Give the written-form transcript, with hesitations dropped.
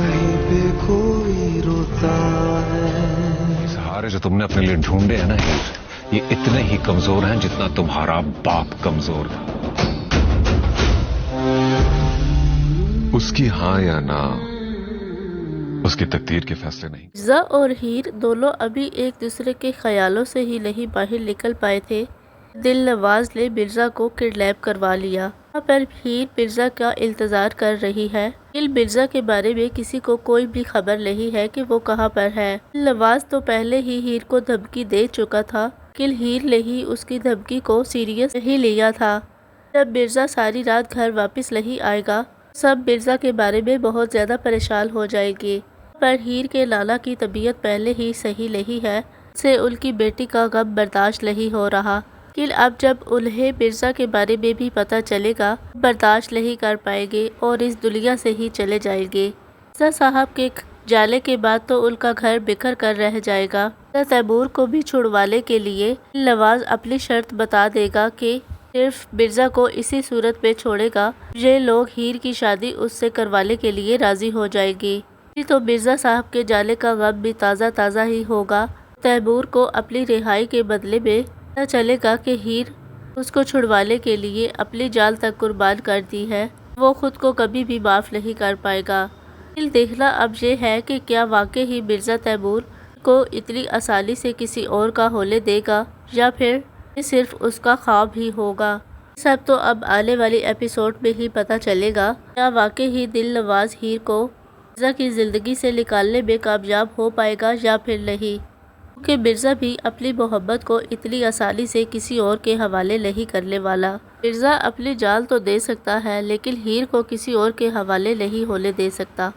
कहीं पे कोई रोता है। सहारे जो तुमने अपने लिए ढूंढे हैं ना हीर, ये इतने ही कमजोर हैं जितना तुम्हारा बाप कमजोर था। उसकी हाँ या ना उसकी तकदीर के फैसले नहीं। मिर्जा और हीर दोनों अभी एक दूसरे के ख्यालों से ही नहीं बाहर निकल पाए थे। दिल नवाज ने मिर्जा को किडनैप करवा लिया। यहाँ पर हीर मिर्जा का इंतजार कर रही है। मिर्जा के बारे में किसी को कोई भी खबर नहीं है कि वो कहाँ पर है। दिल नवाज तो पहले ही हीर को धमकी दे चुका था, लेकिन हीर ने ही उसकी धमकी को सीरियस नहीं लिया था। जब मिर्जा सारी रात घर वापस नहीं आएगा, सब मिर्जा के बारे में बहुत ज्यादा परेशान हो जाएंगे। पर हीर के नाना की तबीयत पहले ही सही नहीं है, से उनकी बेटी का गम बर्दाश्त नहीं हो रहा। लेकिन अब जब उन्हें मिर्जा के बारे में भी पता चलेगा, बर्दाश्त नहीं कर पाएंगे और इस दुनिया से ही चले जाएंगे। मिर्जा साहब के जाने के बाद तो उनका घर बिखर कर रह जाएगा। तैमूर को भी छुड़वाने के लिए नवाज अपनी शर्त बता देगा कि सिर्फ मिर्जा को इसी सूरत में छोड़ेगा, ये लोग हीर की शादी उससे करवाने के लिए राजी हो जाएंगे। तो मिर्जा साहब के जाने का गम भी ताज़ा ही होगा। तैमूर को अपनी रिहाई के बदले में पता चलेगा कि हीर उसको छुड़वाने के लिए अपनी जान तक कुर्बान कर दी है। वो खुद को कभी भी माफ़ नहीं कर पाएगा। देखना अब ये है कि क्या वाकई ही मिर्जा तैमूर को इतनी आसानी से किसी और का होने देगा या फिर सिर्फ उसका ख्वाब ही होगा। सब तो अब आने वाली एपिसोड में ही पता चलेगा। क्या वाकई ही दिल नवाज हीर को मिर्जा की जिंदगी से निकालने में कामयाब हो पाएगा या फिर नहीं, क्योंकि मिर्जा भी अपनी मोहब्बत को इतनी आसानी से किसी और के हवाले नहीं करने वाला। मिर्जा अपनी जान तो दे सकता है, लेकिन हीर को किसी और के हवाले नहीं होने दे सकता।